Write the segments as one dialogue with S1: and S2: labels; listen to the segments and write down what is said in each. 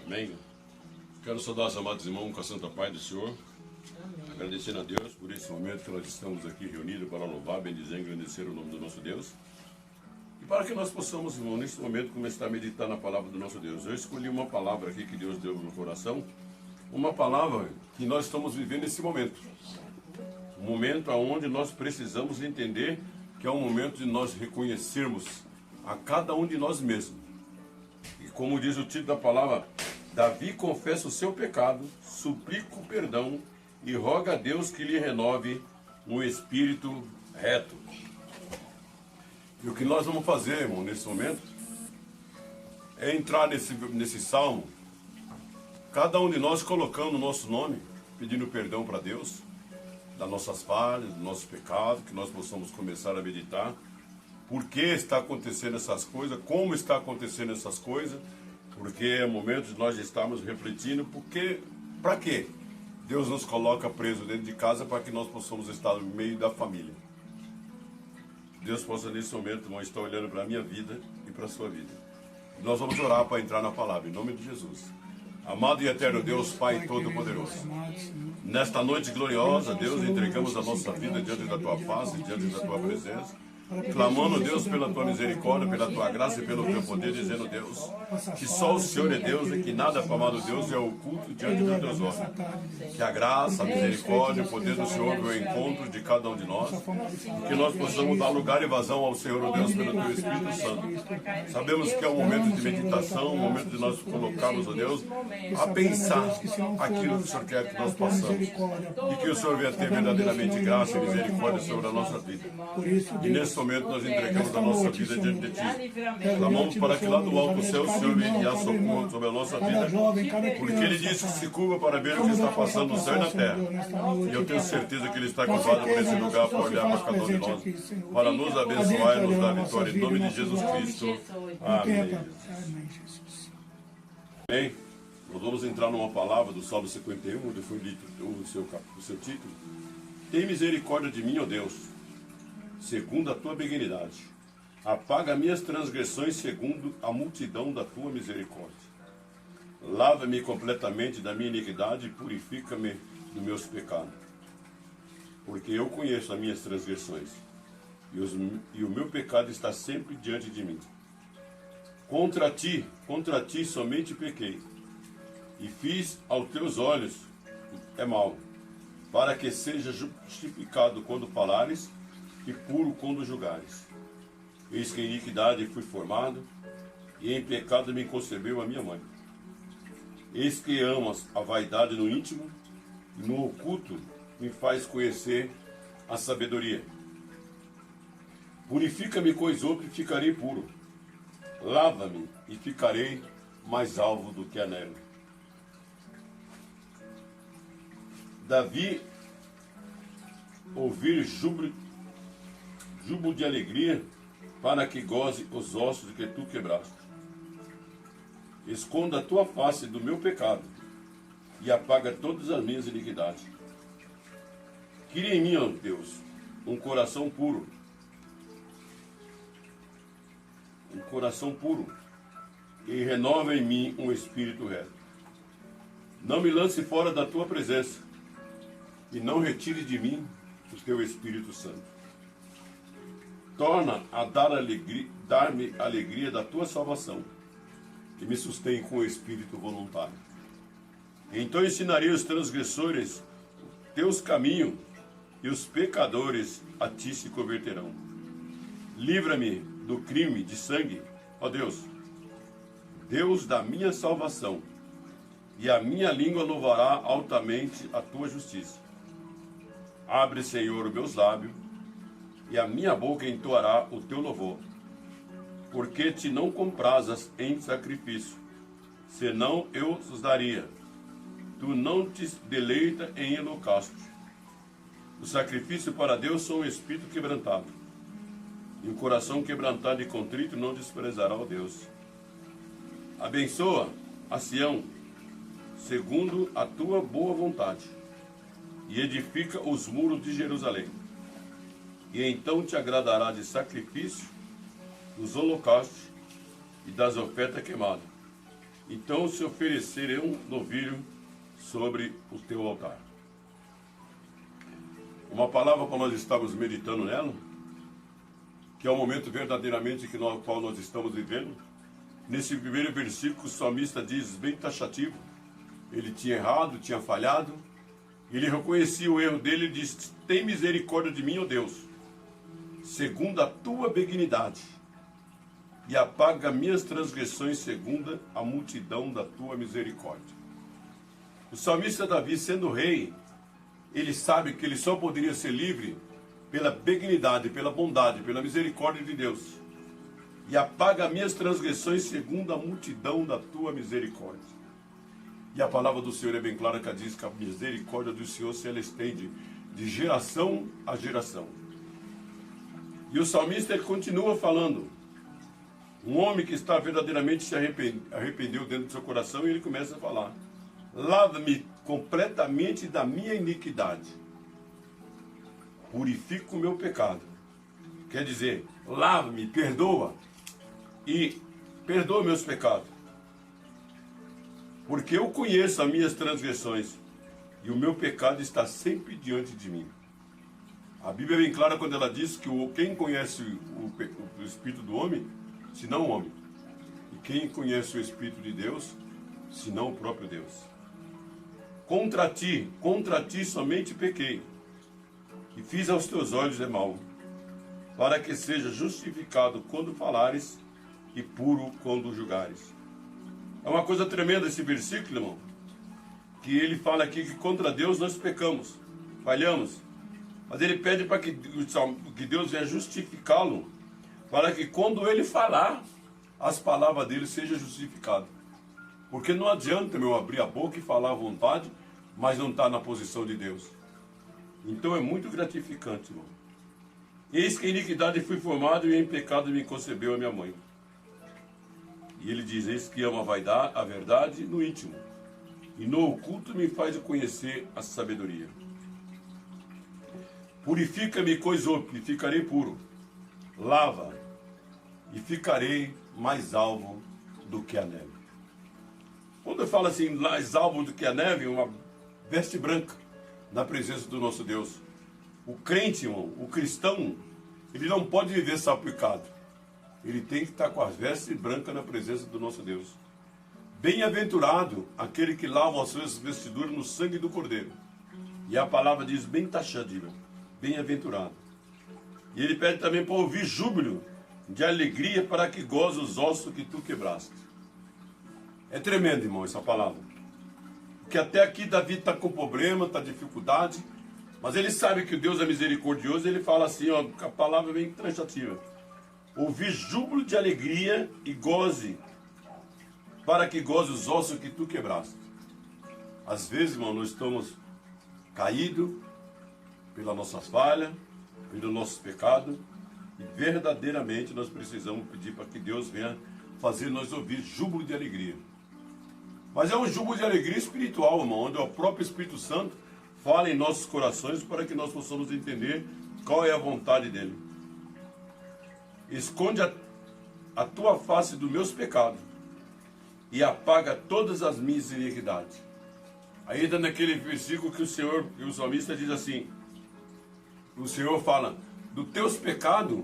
S1: Amém? Quero saudar os amados irmãos com a santa paz do Senhor. Amém. Agradecendo a Deus por esse momento que nós estamos aqui reunidos para louvar, bendizer e agradecer o nome do nosso Deus. E para que nós possamos, irmão, nesse momento começar a meditar na palavra do nosso Deus. Eu escolhi uma palavra aqui que Deus deu no coração. Uma palavra que nós estamos vivendo nesse momento. Um momento onde nós precisamos entender que é um momento de nós reconhecermos a cada um de nós mesmos. E como diz o título da palavra, Davi confessa o seu pecado, suplica o perdão e roga a Deus que lhe renove um espírito reto. E o que nós vamos fazer, irmão, nesse momento, é entrar nesse salmo, cada um de nós colocando o nosso nome, pedindo perdão para Deus, das nossas falhas, dos nossos pecados, que nós possamos começar a meditar. Por que está acontecendo essas coisas, como está acontecendo essas coisas, porque é momento de nós estarmos refletindo, porque, para quê? Deus nos coloca preso dentro de casa para que nós possamos estar no meio da família. Deus possa nesse momento, irmão, estar olhando para a minha vida e para a sua vida. Nós vamos orar para entrar na palavra, em nome de Jesus. Amado e eterno Deus, Pai Todo-Poderoso, nesta noite gloriosa, Deus, entregamos a nossa vida diante da Tua face, diante da Tua presença, clamando, Deus, pela Tua misericórdia, pela Tua graça e pelo Teu poder, dizendo, Deus, que só o Senhor é Deus e que nada, amado Deus, é oculto diante dos Teus olhos. Que a graça, a misericórdia e o poder do Senhor venham ao encontro de cada um de nós, e que nós possamos dar lugar e vazão ao Senhor, oh Deus, pelo Teu Espírito Santo. Sabemos que é um momento de meditação, um momento de nós colocarmos, oh Deus, a pensar aquilo que o Senhor quer que nós possamos, e que o Senhor venha ter verdadeiramente graça e misericórdia sobre a nossa vida. E nesse momento nós entregamos a nossa vida diante de Ti. Clamamos para que lá do alto do céu o Senhor venha enviar socorro sobre a nossa vida, porque Ele disse que se curva para ver o que está passando no céu e na terra. E eu tenho certeza que Ele está curvado por esse lugar para olhar para cada um de nós, para nos abençoar e nos dar vitória. Em nome de Jesus Cristo. Amém. Amém. Nós vamos entrar numa palavra do Salmo 51, onde foi dito o seu título. Tem misericórdia de mim, ó Deus, segundo a Tua benignidade. Apaga minhas transgressões segundo a multidão da Tua misericórdia. Lava-me completamente da minha iniquidade e purifica-me dos meus pecados. Porque eu conheço as minhas transgressões e o meu pecado está sempre diante de mim. Contra ti somente pequei e fiz aos Teus olhos mal, para que seja justificado quando falares e puro quando julgares. Eis que em iniquidade fui formado, e em pecado me concebeu a minha mãe. Eis que amas a vaidade no íntimo, e no oculto me faz conhecer a sabedoria. Purifica-me com esopo e ficarei puro. Lava-me e ficarei mais alvo do que a neve. Davi ouvir júbilo de alegria, para que goze os ossos que Tu quebraste. Esconda a Tua face do meu pecado e apaga todas as minhas iniquidades. Cria em mim, ó Deus, um coração puro, e renova em mim um espírito reto. Não me lance fora da Tua presença e não retire de mim o Teu Espírito Santo. Torna a dar-me alegria da Tua salvação, e me sustém com o espírito voluntário. Então ensinarei os transgressores Teus caminhos, e os pecadores a Ti se converterão. Livra-me do crime de sangue, ó Deus, Deus da minha salvação, e a minha língua louvará altamente a Tua justiça. Abre, Senhor, os meus lábios, e a minha boca entoará o Teu louvor. Porque Te não comprazas em sacrifício, senão eu os daria. Tu não te deleita em holocausto. O sacrifício para Deus são um espírito quebrantado, e um coração quebrantado e contrito não desprezará o Deus. Abençoa a Sião, segundo a Tua boa vontade, e edifica os muros de Jerusalém. E então Te agradará de sacrifício, dos holocaustos e das ofertas queimadas. então se oferecerei um novilho sobre o teu altar. Uma palavra para nós estarmos meditando nela, que é o momento verdadeiramente que qual nós estamos vivendo. Nesse primeiro versículo, o salmista diz bem taxativo, ele tinha errado, tinha falhado, ele reconhecia o erro dele e disse: tem misericórdia de mim, ó Deus, segundo a tua benignidade, e apaga minhas transgressões segundo a multidão da tua misericórdia. O salmista Davi, sendo rei, ele sabe que ele só poderia ser livre pela benignidade, pela bondade, pela misericórdia de Deus. E apaga minhas transgressões segundo a multidão da tua misericórdia. E a palavra do Senhor é bem clara, que diz que a misericórdia do Senhor se ela estende de geração a geração. E o salmista ele continua falando. Um homem que está verdadeiramente se arrependeu dentro do seu coração, e ele começa a falar: lava-me completamente da minha iniquidade, purifica o meu pecado. Quer dizer, lava-me, perdoa, e perdoa meus pecados, porque eu conheço as minhas transgressões, e o meu pecado está sempre diante de mim. A Bíblia é bem clara quando ela diz que quem conhece o Espírito do homem, senão o homem, e quem conhece o Espírito de Deus, senão o próprio Deus. Contra ti somente pequei, e fiz aos teus olhos é mal, para que seja justificado quando falares, e puro quando julgares. É uma coisa tremenda esse versículo, irmão, que ele fala aqui que contra Deus nós pecamos, falhamos, mas ele pede para que Deus venha justificá-lo, para que quando ele falar, as palavras dele sejam justificadas. Porque não adianta eu abrir a boca e falar à vontade, mas não estar na posição de Deus. Então é muito gratificante, irmão. Eis que em iniquidade fui formado, e em pecado me concebeu a minha mãe. E ele diz: eis que amo a verdade no íntimo, e no oculto me faz conhecer a sabedoria. Purifica-me, coisou, e ficarei puro. Lava, e ficarei mais alvo do que a neve. Quando eu falo assim, mais alvo do que a neve, uma veste branca na presença do nosso Deus. O crente, irmão, o cristão, ele não pode viver salpicado. Ele tem que estar com as vestes brancas na presença do nosso Deus. Bem-aventurado aquele que lava as suas vestiduras no sangue do Cordeiro. E a palavra diz bem taxadinha, bem-aventurado. E ele pede também para ouvir júbilo de alegria, para que goze os ossos que tu quebraste. É tremendo, irmão, essa palavra. Porque até aqui Davi está com problema, está dificuldade, mas ele sabe que o Deus é misericordioso. Ele fala assim, ó, a palavra é bem transativa: ouvir júbilo de alegria e goze, para que goze os ossos que tu quebraste. Às vezes, irmão, nós estamos caídos pela nossa falha, pelos nossos pecados, e verdadeiramente nós precisamos pedir para que Deus venha fazer nós ouvir júbilo de alegria. Mas é um júbilo de alegria espiritual, irmão, onde o próprio Espírito Santo fala em nossos corações para que nós possamos entender qual é a vontade dele. Esconde a tua face dos meus pecados e apaga todas as minhas iniquidades. Ainda naquele versículo que o salmista diz assim, o Senhor fala: dos teus pecados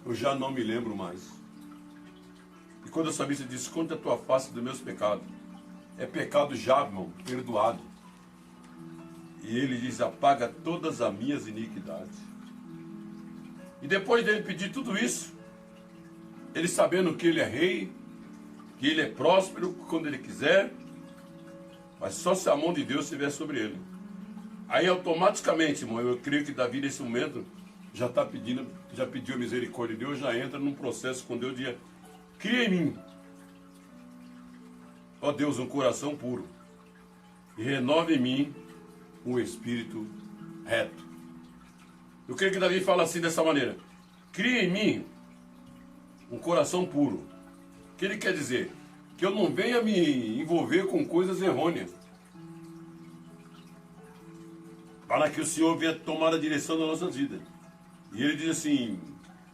S1: eu já não me lembro mais. E quando o salmista diz: esconde a tua face dos meus pecados, é pecado já, irmão, perdoado. E ele diz: apaga todas as minhas iniquidades. E depois dele pedir tudo isso, ele sabendo que ele é rei, que ele é próspero quando ele quiser, mas só se a mão de Deus estiver sobre ele. Aí automaticamente, irmão, eu creio que Davi nesse momento já está pedindo, já pediu a misericórdia de Deus, já entra num processo com Deus de: cria em mim, ó Deus, um coração puro, e renova em mim um espírito reto. Eu creio que Davi fala assim, dessa maneira: cria em mim um coração puro. O que ele quer dizer? Que eu não venha me envolver com coisas errôneas, para que o Senhor venha tomar a direção da nossa vida. E ele diz assim: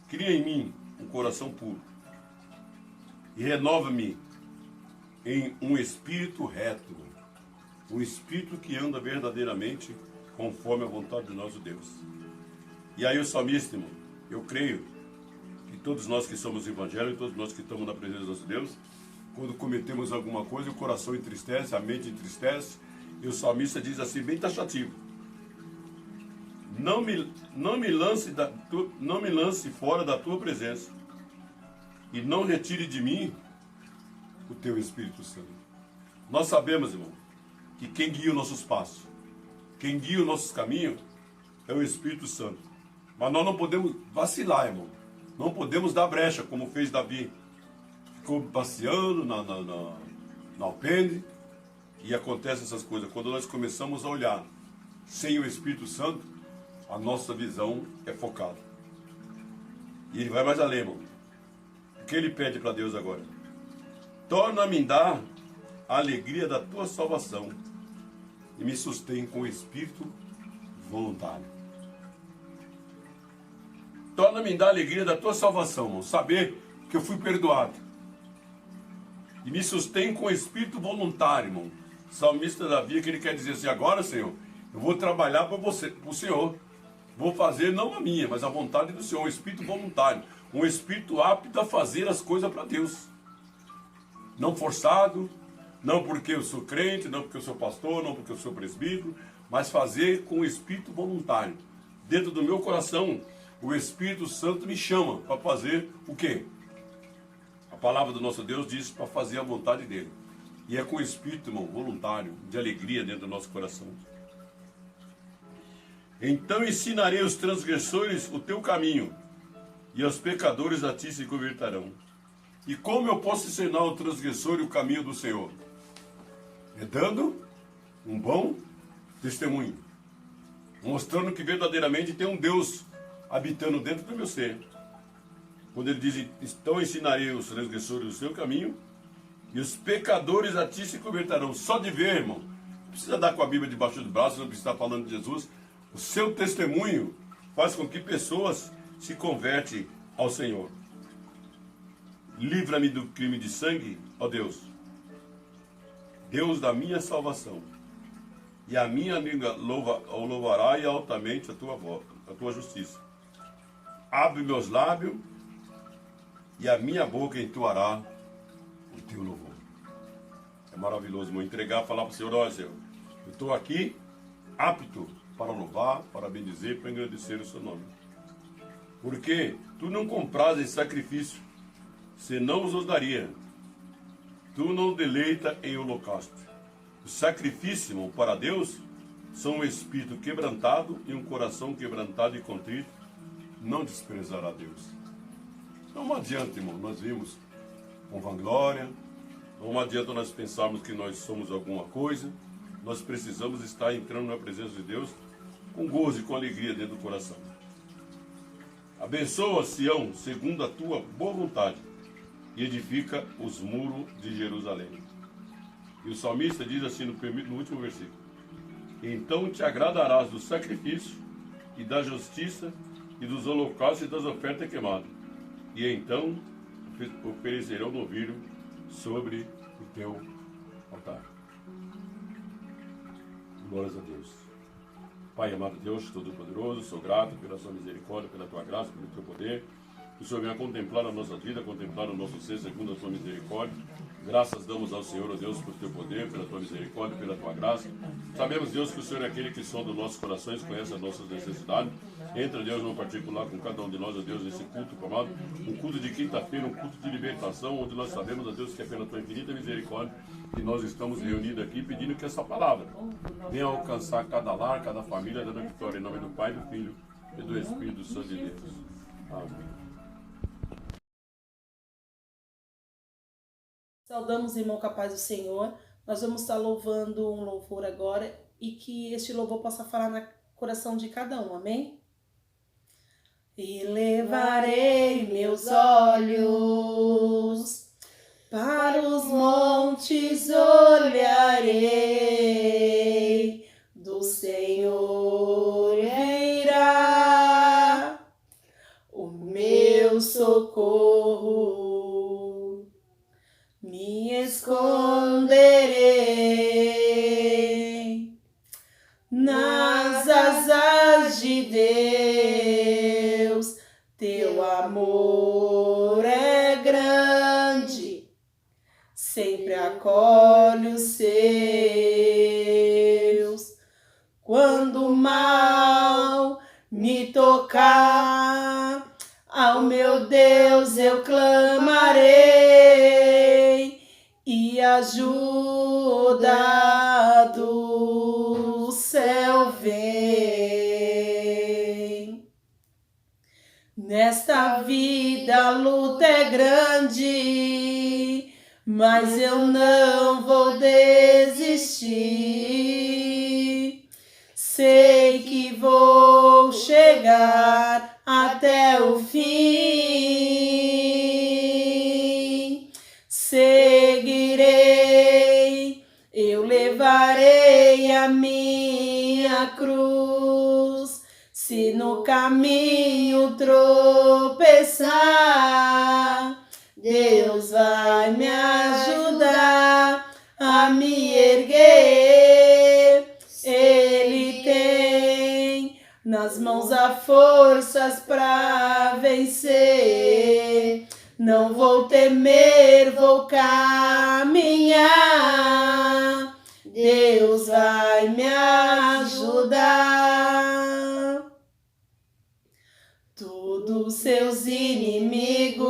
S1: cria em mim um coração puro, e renova-me em um espírito reto, um espírito que anda verdadeiramente conforme a vontade do nosso Deus. E aí o salmista, irmão, eu creio que todos nós que somos evangélicos, todos nós que estamos na presença do nosso Deus, quando cometemos alguma coisa, o coração entristece, a mente entristece, e o salmista diz assim, bem taxativo: não me lance fora da tua presença, e não retire de mim o teu Espírito Santo. Nós sabemos, irmão, que quem guia os nossos passos, quem guia os nossos caminhos, é o Espírito Santo. Mas nós não podemos vacilar, irmão. Não podemos dar brecha, como fez Davi. Ficou passeando na alpendre, e acontecem essas coisas. Quando nós começamos a olhar sem o Espírito Santo, a nossa visão é focada. E ele vai mais além, irmão. O que ele pede para Deus agora? Torna-me dar a alegria da tua salvação e me sustém com o espírito voluntário. Torna-me dar a alegria da tua salvação, irmão. Saber que eu fui perdoado. E me sustém com o espírito voluntário, irmão. O salmista Davi, que ele quer dizer assim: agora, Senhor, eu vou trabalhar para você, para o Senhor. Vou fazer não a minha, mas a vontade do Senhor, um espírito voluntário. Um espírito apto a fazer as coisas para Deus. Não forçado, não porque eu sou crente, não porque eu sou pastor, não porque eu sou presbítero, mas fazer com o espírito voluntário. Dentro do meu coração, o Espírito Santo me chama para fazer o quê? A palavra do nosso Deus diz para fazer a vontade dele. E é com o espírito, irmão, voluntário, de alegria dentro do nosso coração. Então ensinarei aos transgressores o teu caminho, e aos pecadores a ti se converterão. E como eu posso ensinar ao transgressor o caminho do Senhor? É dando um bom testemunho, mostrando que verdadeiramente tem um Deus habitando dentro do meu ser. Quando ele diz, então ensinarei os transgressores o seu caminho, e os pecadores a ti se converterão. Só de ver, irmão, não precisa dar com a Bíblia debaixo do braço, não precisa estar falando de Jesus. O seu testemunho faz com que pessoas se convertem ao Senhor. Livra-me do crime de sangue, ó Deus, Deus da minha salvação, e a minha língua louvará e altamente a tua justiça. Abre meus lábios, e a minha boca entoará o teu louvor. É maravilhoso, irmão, entregar, falar para o Senhor: ó Senhor, eu estou aqui apto para louvar, para bendizer, para agradecer o seu nome. Porque tu não compras em sacrifício, senão os daria. Tu não deleita em holocausto. O sacrifício, irmão, para Deus são um espírito quebrantado e um coração quebrantado e contrito. Não desprezará Deus. Não adianta, irmão, nós vimos com vanglória. Não adianta nós pensarmos que nós somos alguma coisa. Nós precisamos estar entrando na presença de Deus com gozo e com alegria dentro do coração. Abençoa Sião segundo a tua boa vontade e edifica os muros de Jerusalém. E o salmista diz assim no último versículo: então te agradarás do sacrifício e da justiça e dos holocaustos e das ofertas queimadas, e então oferecerão novilho sobre o teu altar. Glórias a Deus. Pai amado Deus, Todo-Poderoso, sou grato pela sua misericórdia, pela tua graça, pelo teu poder. Que o Senhor venha contemplar a nossa vida, contemplar o nosso ser segundo a sua misericórdia. Graças damos ao Senhor, ó Deus, pelo teu poder, pela tua misericórdia, pela tua graça. Sabemos, Deus, que o Senhor é aquele que sonda os nossos corações, conhece as nossas necessidades. Entra, Deus, no particular com cada um de nós, ó Deus, nesse culto, amado. Um culto de quinta-feira, um culto de libertação, onde nós sabemos, ó Deus, que é pela tua infinita misericórdia que nós estamos reunidos aqui, pedindo que essa palavra venha alcançar cada lar, cada família, dando vitória em nome do Pai, do Filho e do Espírito Santo de Deus. Amém.
S2: Saudamos, irmão, com a paz do Senhor. Nós vamos estar louvando um louvor agora e que este louvor possa falar no coração de cada um, amém? Elevarei meus olhos para os montes, olharei, do Senhor virá o meu socorro. Me escondo acolhe os seus. Quando o mal me tocar, ao meu Deus eu clamarei, e ajuda do céu vem. Nesta vida a luta é grande, mas eu não vou desistir. Sei que vou chegar até o fim. Seguirei, eu levarei a minha cruz. Se no caminho tropeçar, Deus vai me ajudar a me erguer. Ele tem nas mãos a forças para vencer. Não vou temer, vou caminhar. Deus vai me ajudar. Todos seus inimigos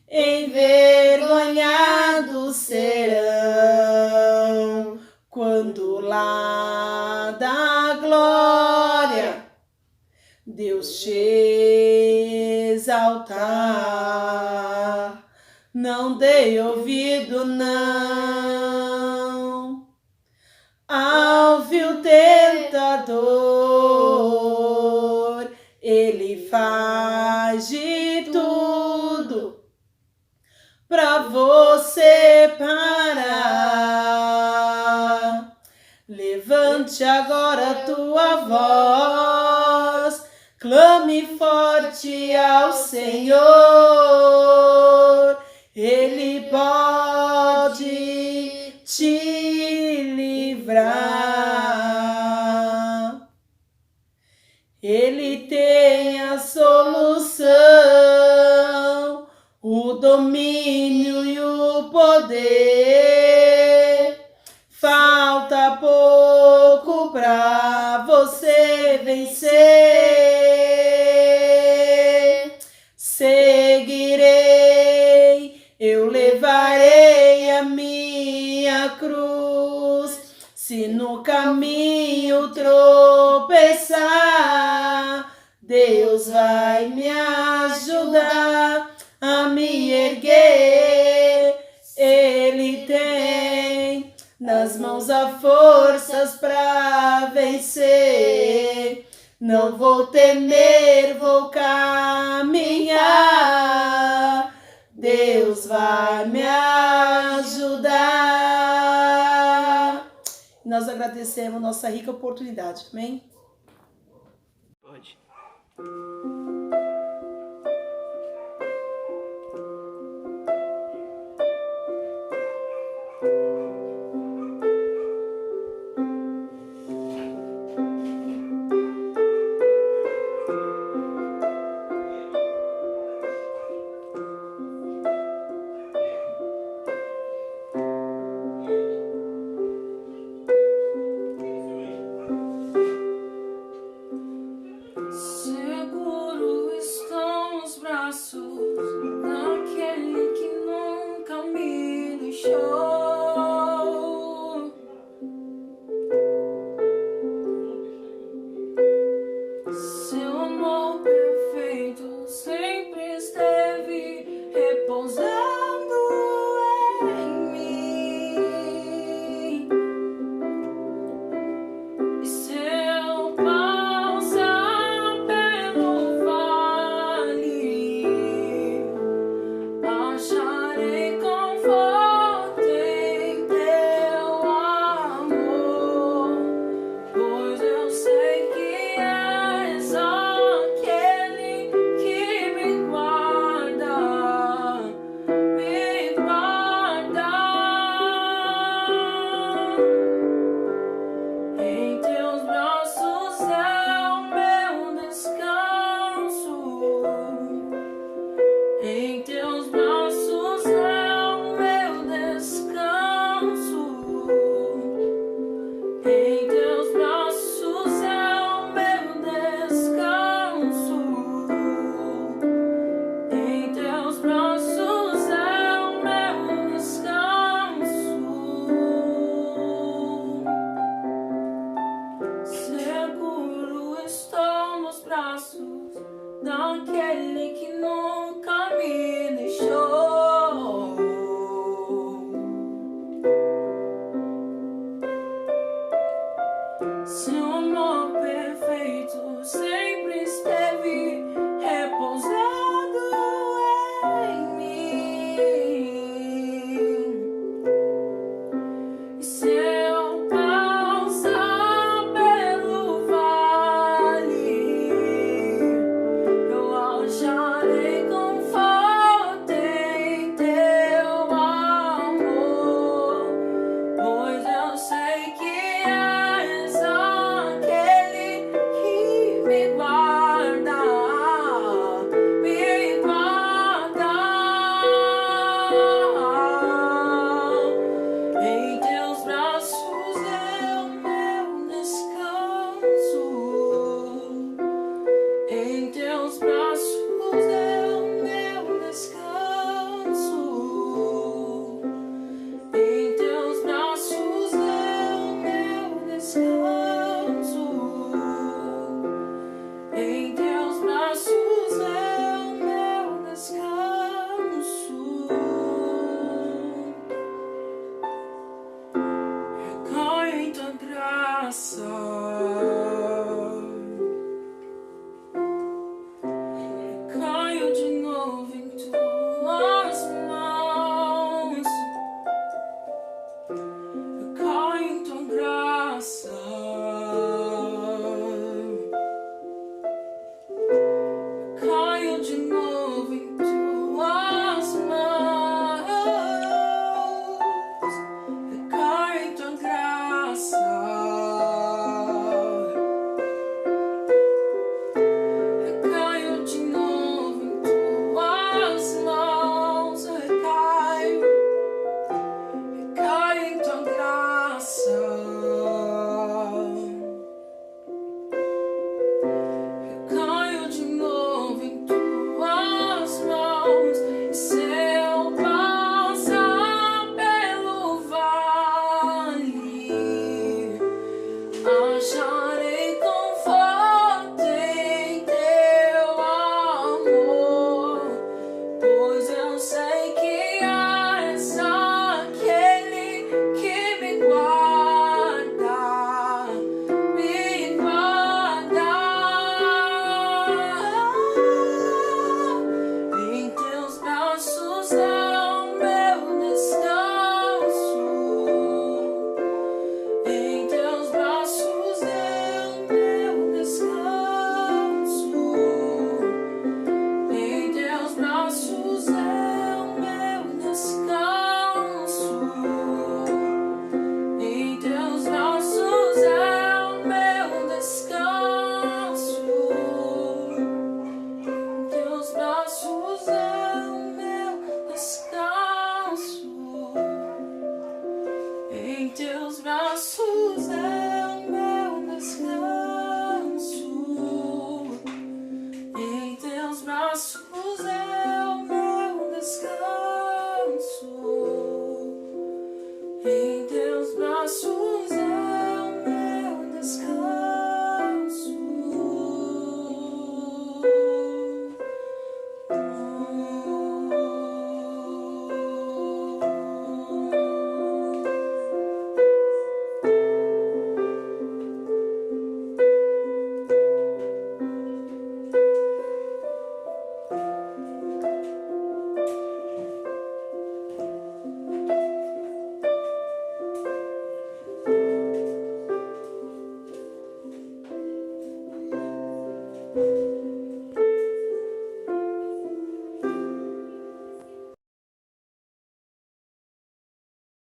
S2: envergonhados serão quando lá da glória Deus te exaltar. Não dei ouvido não ao vil tentador. Ele faz de tudo pra você parar. Levante agora a tua voz, clame forte ao Senhor. Ele pode te livrar. Ele tem a solução, o domínio e o poder. Falta pouco pra você vencer. Seguirei, eu levarei a minha cruz. Se no caminho tropeçar, Deus vai me ajudar a me erguer. Ele tem nas mãos a forças para vencer. Não vou temer, vou caminhar. Deus vai me ajudar. Nós agradecemos nossa rica oportunidade, amém?
S3: Pode.
S4: Seguro graça. Caio de novo em tuas mãos. Eu caio em tua graça. Caio de novo em tuas mãos. Eu caio em tua graça. Eu caio de novo em tuas mãos. Eu caio em tua graça. Eu caio de novo em tuas mãos. E se eu passar pelo vale, acharei conforto em teu amor, pois eu sei que és aquele que me guarda, me guarda. Em teus braços é o meu descanso. Em teus braços é o meu descanso. Em teus braços é o meu descanso. Em teus braços é o meu descanso. Em teus braços é o meu descanso. Em teus braços é o meu descanso. Em teus braços é o meu descanso. Em teus braços é o meu descanso.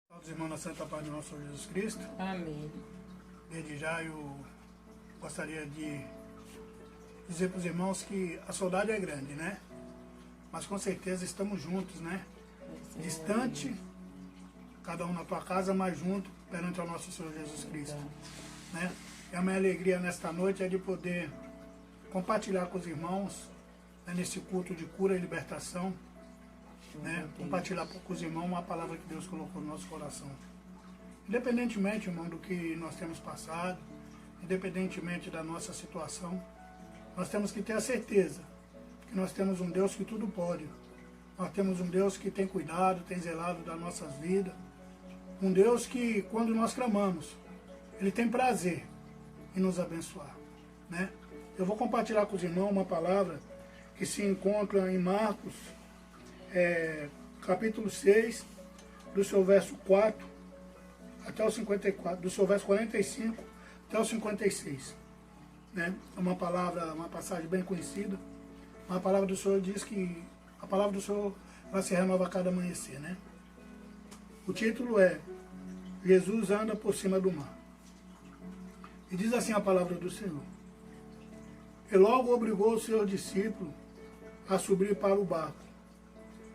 S5: Todos os irmãos na Santa Paz do nosso Senhor Jesus Cristo.
S3: Amém.
S5: Desde já eu gostaria de dizer para os irmãos que a saudade é grande, né? Mas com certeza estamos juntos, né? Distante, cada um na tua casa, mas junto perante ao nosso Senhor Jesus Cristo, né? E a minha alegria nesta noite é de poder compartilhar com os irmãos, né, nesse culto de cura e libertação, né? Compartilhar com os irmãos uma palavra que Deus colocou no nosso coração. Independentemente, irmão, do que nós temos passado, independentemente da nossa situação, nós temos que ter a certeza que nós temos um Deus que tudo pode. Nós temos um Deus que tem cuidado, tem zelado das nossas vidas. Um Deus que, quando nós clamamos, Ele tem prazer em nos abençoar, né? Eu vou compartilhar com os irmãos uma palavra que se encontra em Marcos, capítulo 6, do seu verso 4 até o 54, do seu verso 45 até o 56. Né? É uma palavra, uma passagem bem conhecida. A palavra do Senhor diz que a palavra do Senhor vai se renova a cada amanhecer, né? O título é Jesus anda por cima do mar. E diz assim a palavra do Senhor. E logo obrigou os seus discípulos a subir para o barco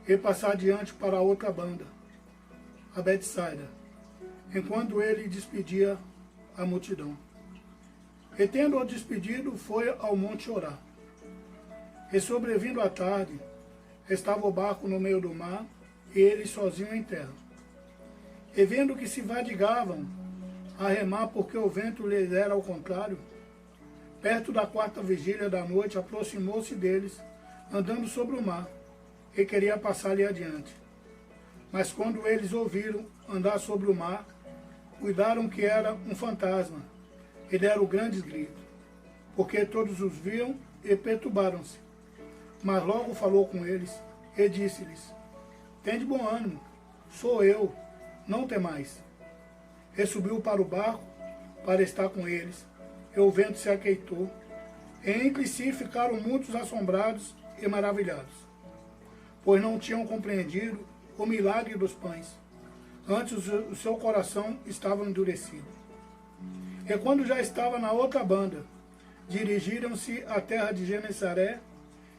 S5: e passar adiante para a outra banda, a Betsaida, enquanto ele despedia a multidão. E tendo-o despedido, foi ao monte orar. E sobrevindo à tarde, estava o barco no meio do mar, e ele sozinho em terra. E vendo que se vadigavam a remar, porque o vento lhes era ao contrário, perto da quarta vigília da noite, aproximou-se deles, andando sobre o mar, e queria passar-lhe adiante. Mas quando eles ouviram andar sobre o mar, cuidaram que era um fantasma, e deram grandes gritos, porque todos os viam e perturbaram-se. Mas logo falou com eles e disse-lhes: tende bom ânimo, sou eu, não temais. E subiu para o barco para estar com eles, e o vento se aquietou, e entre si ficaram muitos assombrados e maravilhados, pois não tinham compreendido o milagre dos pães, antes o seu coração estava endurecido. E quando já estava na outra banda, dirigiram-se à terra de Genesaré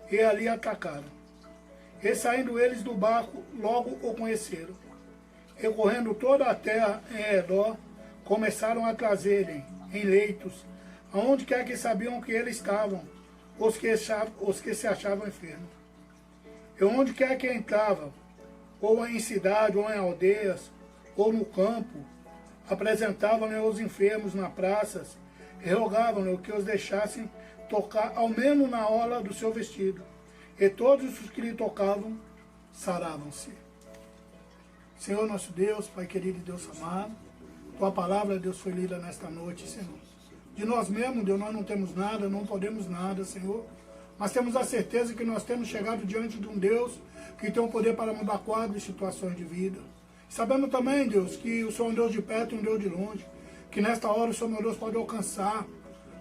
S5: e ali atacaram. E saindo eles do barco, logo o conheceram. E correndo toda a terra em redor, começaram a trazer-lhe em leitos, aonde quer que sabiam que eles estavam, os que se achavam enfermos. E onde quer que entravam, ou em cidade, ou em aldeias, ou no campo, apresentavam-lhe os enfermos nas praças, e rogavam-lhe que os deixassem tocar ao menos na orla do seu vestido. E todos os que lhe tocavam, saravam-se. Senhor nosso Deus, Pai querido e Deus amado, Tua palavra, Deus, foi lida nesta noite, Senhor. De nós mesmos, Deus, nós não temos nada, não podemos nada, Senhor. Mas temos a certeza que nós temos chegado diante de um Deus que tem o poder para mudar quadros e situações de vida. Sabemos também, Deus, que o Senhor é um Deus de perto e um Deus de longe. Que nesta hora o Senhor, meu Deus, pode alcançar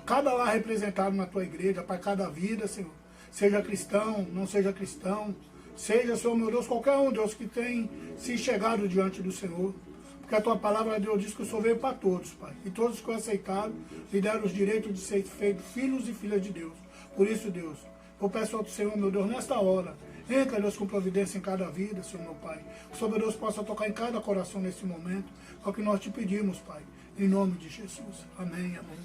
S5: cada lar representado na Tua igreja, para cada vida, Senhor. Seja cristão, não seja cristão. Seja, Senhor, meu Deus, qualquer um, Deus, que tem se chegado diante do Senhor. Porque a Tua palavra, Deus, diz que o Senhor veio para todos, Pai. E todos que o aceitaram, lhe deram os direitos de ser feitos filhos e filhas de Deus. Por isso, Deus, eu peço ao Senhor, meu Deus, nesta hora, entra, Deus, com providência em cada vida, Senhor, meu Pai. Que o Senhor, meu Deus, possa tocar em cada coração nesse momento. É o que nós te pedimos, Pai. Em nome de Jesus. Amém, amém.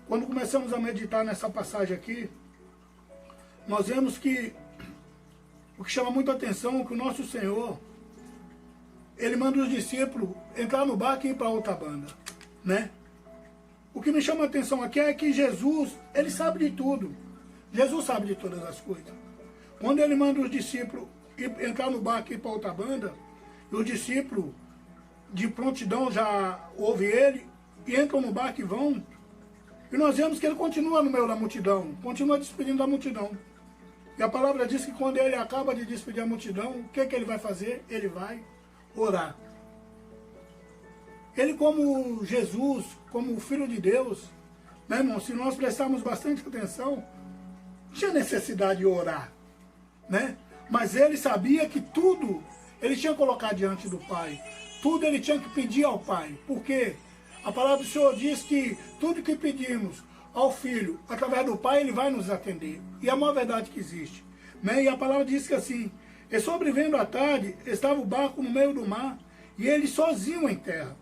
S5: Quando começamos a meditar nessa passagem aqui, nós vemos que o que chama muita atenção é que o nosso Senhor, Ele manda os discípulos entrar no barco e ir para outra banda, né? O que me chama a atenção aqui é que Jesus, Ele sabe de tudo. Jesus sabe de todas as coisas. Quando Ele manda os discípulos entrar no barco e ir para outra banda, e os discípulos, de prontidão, já ouvem Ele, e entram no barco e vão, e nós vemos que Ele continua no meio da multidão, continua despedindo da multidão. E a palavra diz que quando Ele acaba de despedir a multidão, o que Ele vai fazer? Ele vai orar. Ele, como Jesus, como o Filho de Deus, né, irmão, se nós prestarmos bastante atenção, tinha necessidade de orar, né? Mas Ele sabia que tudo Ele tinha que colocar diante do Pai. Tudo Ele tinha que pedir ao Pai. Por quê? A palavra do Senhor diz que tudo que pedimos ao Filho, através do Pai, Ele vai nos atender. E é a maior verdade que existe, né? E a palavra diz que assim, e sobrevendo à tarde, estava o barco no meio do mar, e ele sozinho em terra.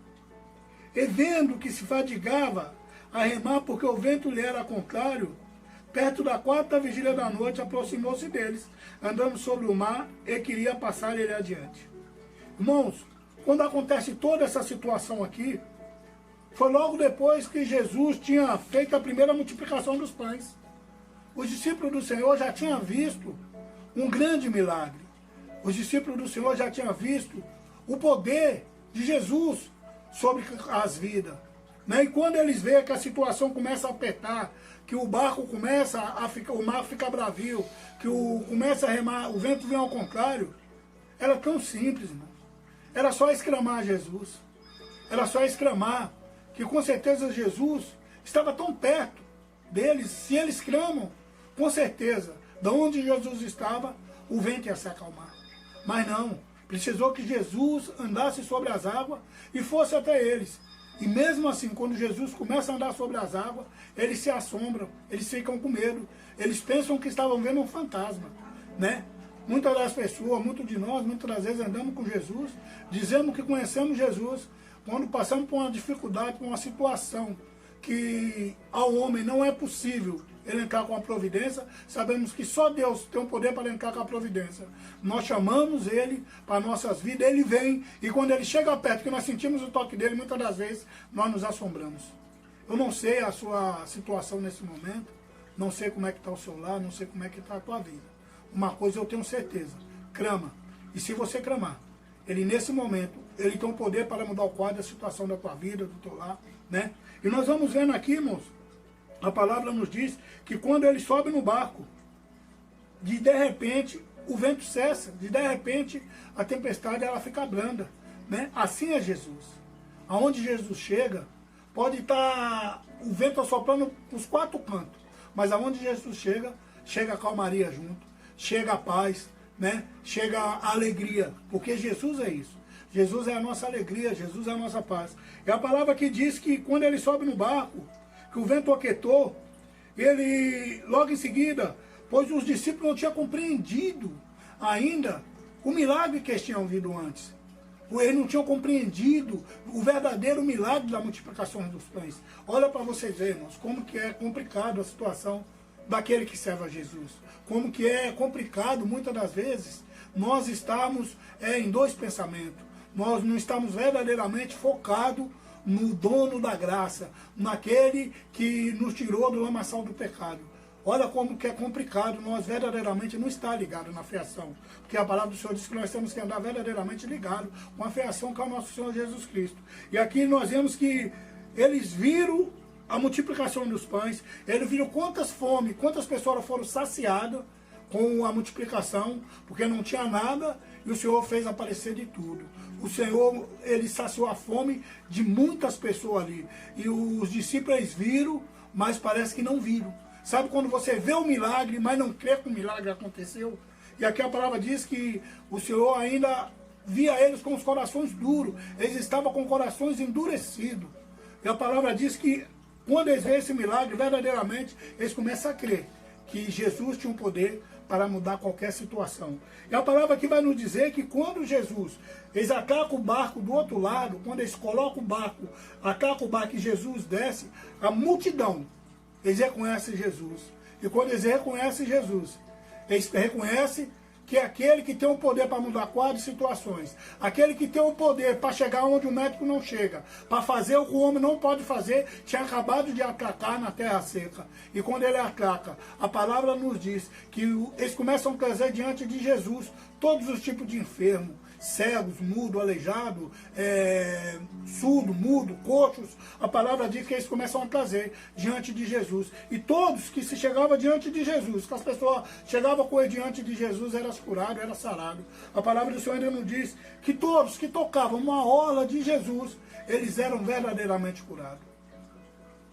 S5: E vendo que se fadigava a remar, porque o vento lhe era contrário, perto da quarta vigília da noite, aproximou-se deles, andando sobre o mar, e queria passar ele adiante. Irmãos, quando acontece toda essa situação aqui, foi logo depois que Jesus tinha feito a primeira multiplicação dos pães. Os discípulos do Senhor já tinham visto um grande milagre. Os discípulos do Senhor já tinham visto o poder de Jesus sobre as vidas, né? E quando eles veem que a situação começa a apertar, que o barco começa a ficar, o mar fica bravio, que começa a remar, o vento vem ao contrário, era tão simples, irmão. Era só exclamar Jesus. Era só exclamar que com certeza Jesus estava tão perto deles. Se eles clamam, com certeza, de onde Jesus estava, o vento ia se acalmar. Mas não, precisou que Jesus andasse sobre as águas e fosse até eles. E mesmo assim, quando Jesus começa a andar sobre as águas, eles se assombram, eles ficam com medo. Eles pensam que estavam vendo um fantasma, né? Muitas das pessoas, muitos de nós, muitas das vezes andamos com Jesus, dizemos que conhecemos Jesus, quando passamos por uma dificuldade, por uma situação que ao homem não é possível ele entrar com a providência, sabemos que só Deus tem o poder para entrar com a providência. Nós chamamos Ele para nossas vidas, Ele vem, e quando Ele chega perto, que nós sentimos o toque dEle, muitas das vezes nós nos assombramos. Eu não sei a sua situação nesse momento, não sei como é que está o seu lar, não sei como é que está a tua vida. Uma coisa eu tenho certeza, clama. E se você clamar, Ele nesse momento, Ele tem o poder para mudar o quadro, a situação da tua vida, do teu lar, né? E nós vamos vendo aqui, irmãos, a palavra nos diz que quando ele sobe no barco, de repente o vento cessa, de repente a tempestade ela fica branda, né? Assim é Jesus. Aonde Jesus chega, pode estar o vento assoprando os quatro cantos, mas aonde Jesus chega, chega a calmaria junto, chega a paz, né? Chega a alegria, porque Jesus é isso. Jesus é a nossa alegria, Jesus é a nossa paz. É a palavra que diz que quando ele sobe no barco, que o vento aquietou, ele logo em seguida, pois os discípulos não tinham compreendido ainda o milagre que eles tinham visto antes. Eles não tinham compreendido o verdadeiro milagre da multiplicação dos pães. Olha para vocês verem, irmãos, como que é complicado a situação daquele que serve a Jesus. Como que é complicado, muitas das vezes, nós estamos em dois pensamentos. Nós não estamos verdadeiramente focados no dono da graça, naquele que nos tirou do lamaçal do pecado. Olha como que é complicado nós verdadeiramente não estar ligado na fiação. Porque a palavra do Senhor diz que nós temos que andar verdadeiramente ligado com a fiação que é o nosso Senhor Jesus Cristo. E aqui nós vemos que eles viram a multiplicação dos pães, eles viram quantas fome, quantas pessoas foram saciadas com a multiplicação, porque não tinha nada e o Senhor fez aparecer de tudo. O Senhor, ele saciou a fome de muitas pessoas ali. E os discípulos viram, mas parece que não viram. Sabe quando você vê o milagre, mas não crê que o milagre aconteceu? E aqui a palavra diz que o Senhor ainda via eles com os corações duros. Eles estavam com corações endurecidos. E a palavra diz que quando eles veem esse milagre, verdadeiramente, eles começam a crer que Jesus tinha um poder para mudar qualquer situação. E a palavra aqui vai nos dizer que quando Jesus, eles atacam o barco do outro lado, quando eles colocam o barco, atacam o barco e Jesus desce, a multidão, eles reconhecem Jesus. E quando eles reconhecem Jesus, eles reconhecem que é aquele que tem o poder para mudar quadros e situações, aquele que tem o poder para chegar onde o médico não chega, para fazer o que o homem não pode fazer, tinha acabado de atacar na terra seca. E quando ele ataca, a palavra nos diz que eles começam a trazer diante de Jesus todos os tipos de enfermos, cegos, mudo, aleijado, surdo, mudo, coxos. A palavra diz que eles começam a trazer diante de Jesus. E todos que se chegavam diante de Jesus, que as pessoas chegavam com ele diante de Jesus, eram curados, eram sarados. A palavra do Senhor ainda nos diz que todos que tocavam uma orla de Jesus, eles eram verdadeiramente curados.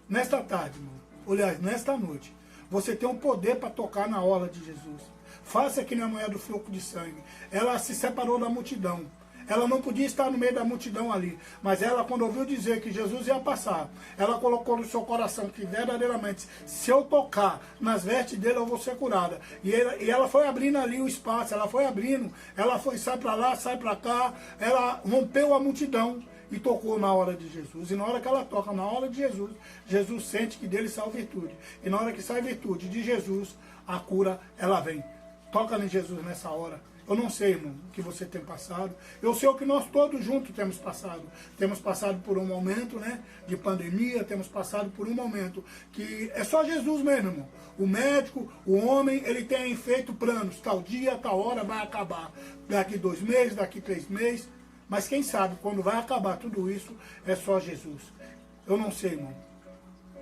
S5: Nesta tarde, irmão, aliás, nesta noite, você tem um poder para tocar na orla de Jesus. Faça que nem a mulher do fluxo de sangue. Ela se separou da multidão. Ela não podia estar no meio da multidão ali. Mas ela, quando ouviu dizer que Jesus ia passar, ela colocou no seu coração que verdadeiramente, se eu tocar nas vestes dele, eu vou ser curada. E ela foi abrindo ali o espaço, ela foi abrindo, ela foi, sai para lá, sai para cá, ela rompeu a multidão e tocou na hora de Jesus. E na hora que ela toca na hora de Jesus, Jesus sente que dele sai virtude. E na hora que sai virtude de Jesus, a cura, ela vem. Toca em Jesus nessa hora. Eu não sei, irmão, o que você tem passado. Eu sei o que nós todos juntos temos passado. Temos passado por um momento, né, de pandemia, temos passado por um momento que é só Jesus mesmo, irmão. O médico, o homem, ele tem feito planos. Tal dia, tal hora vai acabar. Daqui 2 meses, daqui 3 meses. Mas quem sabe, quando vai acabar tudo isso, é só Jesus. Eu não sei, irmão,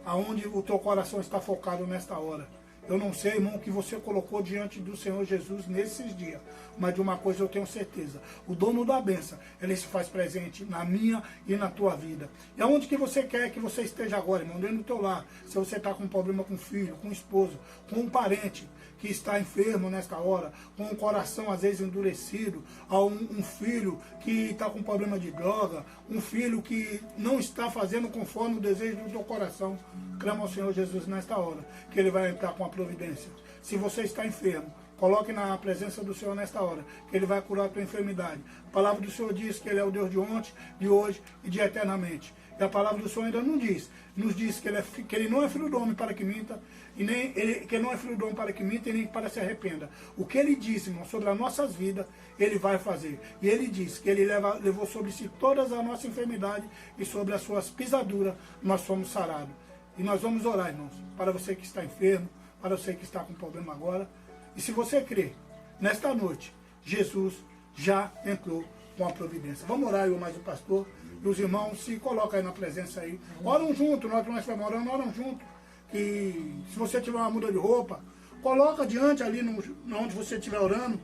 S5: aonde o teu coração está focado nesta hora. Eu não sei, irmão, o que você colocou diante do Senhor Jesus nesses dias. Mas de uma coisa eu tenho certeza. O dono da bênção, ele se faz presente na minha e na tua vida. E aonde que você quer que você esteja agora, irmão? Dentro do teu lar. Se você está com um problema com o filho, com o esposo, com um parente que está enfermo nesta hora, com o coração às vezes endurecido, a um filho que está com problema de droga, um filho que não está fazendo conforme o desejo do teu coração, clama ao Senhor Jesus nesta hora, que Ele vai entrar com a providência. Se você está enfermo, coloque na presença do Senhor nesta hora, que Ele vai curar a tua enfermidade. A palavra do Senhor diz que Ele é o Deus de ontem, de hoje e de eternamente. E a palavra do Senhor ainda não diz, nos diz que ele não é filho do homem para que minta, e nem que ele não é filho do homem para que minta e nem para se arrependa. O que ele disse, irmão, sobre as nossas vidas, ele vai fazer. E ele diz que ele levou sobre si todas as nossas enfermidades e sobre as suas pisaduras nós somos sarados. E nós vamos orar, irmãos, para você que está enfermo, para você que está com problema agora. E se você crê, nesta noite, Jesus já entrou com a providência. Vamos orar, eu mais o pastor e os irmãos, se colocam aí na presença aí. Oram junto, nós estamos orando, oram junto. Que se você tiver uma muda de roupa, coloca diante ali onde você estiver orando,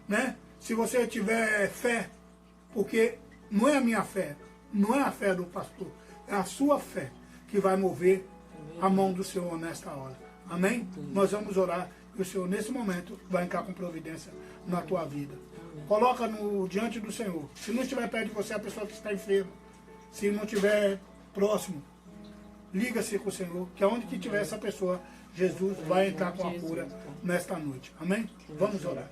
S5: né? Se você tiver fé, porque não é a minha fé, não é a fé do pastor, é a sua fé que vai mover a mão do Senhor nesta hora. Amém? Nós vamos orar e o Senhor nesse momento vai entrar com providência na tua vida. Coloca diante do Senhor. Se não estiver perto de você, a pessoa que está enferma. Se não estiver próximo, liga-se com o Senhor, que aonde que tiver essa pessoa, Jesus vai entrar com a cura nesta noite. Amém? Vamos orar.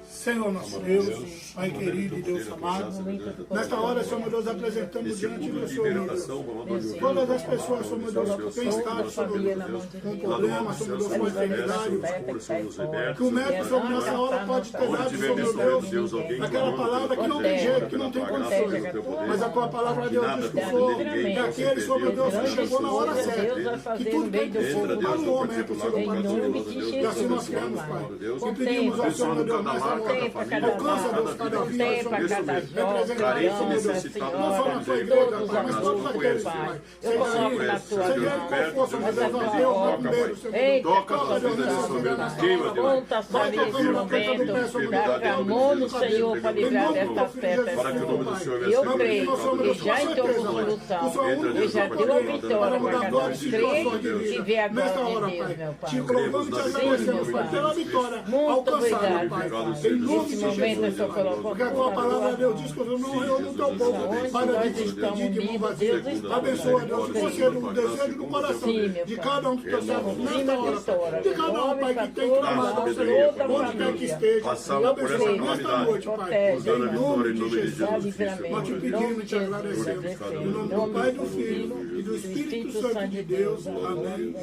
S5: Senhor nosso Deus, Pai querido e Deus amado, nesta hora, Senhor meu Deus, apresentamos diante do Senhor, meu Deus, todas as pessoas, Senhor meu Deus, que têm estado, Senhor meu Deus, com problemas, Senhor meu Deus, com enfermidade, que o médico, Senhor, nessa hora pode ter dado, Senhor meu Deus, aquela palavra que não tem jeito, que não tem condições, mas a tua palavra, Deus, diz que o Senhor é aquele, Senhor meu Deus, que chegou na hora certa, que tudo tem que ser para o homem, é possível para Deus, e assim nós queremos, Pai, e pedimos ao Senhor, meu Deus, nessa hora, alcança, Deus, cada vida, representado, necessitado, não só na tua igreja, Pai, mas todos aqueles, Pai, seja ele qual for, Senhor Deus, nós temos bombeiro, Senhor, toca a vida dessa vida, queima, Deus, vai tocando na frente do pé, Senhor Deus,
S3: clamou no Senhor para livrar desta fé,
S1: para que o nome do Senhor venha
S3: eu
S1: ser
S3: creio
S1: glorificado.
S3: que já entrou com solução, ele já deu a vitória para cada um, creio que vê a glória de Deus, meu Pai.
S5: te louvamos e te agradecemos, Pai, pela vitória alcançada, Pai, em nome de Jesus, porque a tua palavra, Deus, diz que eu não no teu povo para despedir de mão vazia. Abençoa, Deus, que você o desejo do coração de cada um dos teus servos nesta hora, de cada um, Pai, que tem clamado ao Senhor, onde quer que esteja, abençoa nesta noite, Pai, em nome de Jesus. Nós te pedimos e te agradecemos, em nome do Pai, do Filho e do Espírito Santo de Deus. Amém.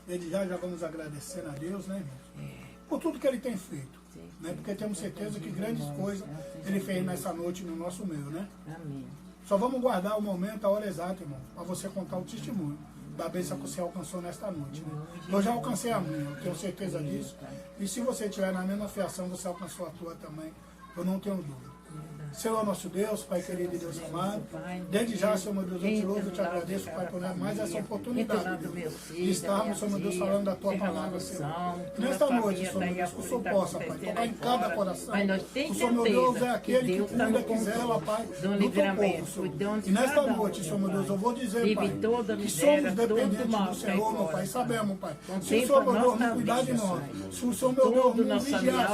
S5: Desde já vamos agradecendo a Deus, né, irmão? Por tudo que Ele tem feito, né? Porque temos certeza que grandes coisas Ele fez nessa noite no nosso meio, né?
S3: Amém.
S5: Só vamos guardar o momento, a hora exata, irmão, para você contar o testemunho da bênção que você alcançou nesta noite, né? Eu já alcancei a minha, eu tenho certeza disso. E se você estiver na mesma fiação, você alcançou a tua também, eu não tenho dúvida. Senhor nosso Deus, Pai querido e Deus amado, desde já, Senhor meu Deus, eu te louvo e te agradeço, Pai, por mais essa oportunidade, Deus, de estarmos, Senhor meu Deus, falando da Tua palavra, Senhor. Nesta noite, Senhor meu Deus, que o Senhor possa, Pai, tocar em cada coração. O Senhor meu Deus é aquele que cuida, que zela, Pai, do Teu povo, Senhor. E nesta noite, Senhor meu Deus, eu vou dizer, Pai, que somos dependentes do Senhor, meu Pai, sabemos, Pai, se o Senhor meu Deus não cuidar de nós, se o Senhor meu Deus não vigiar,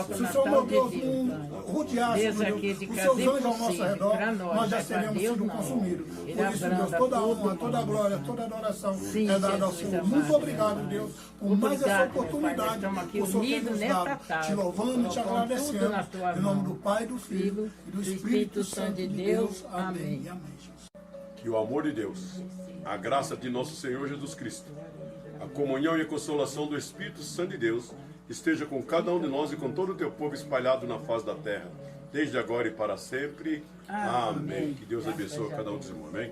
S5: se o Senhor meu Deus não rodear, Senhor meu Deus, os seus anjos ao nosso redor, nós já seremos sido consumidos. Por isso, Deus, toda a honra, toda a glória, toda a adoração é dada ao Senhor. Muito obrigado, Deus, por mais essa oportunidade que o Senhor tem nos dado, te louvando e te agradecendo. Em nome do Pai, do Filho e do Espírito Santo de Deus. Amém. E amém, Jesus.
S1: Que o amor de Deus, a graça de nosso Senhor Jesus Cristo, a comunhão e a consolação do Espírito Santo de Deus esteja com cada um de nós e com todo o teu povo espalhado na face da terra, desde agora e para sempre. Amém. Que Deus abençoe cada um dos irmãos. Amém.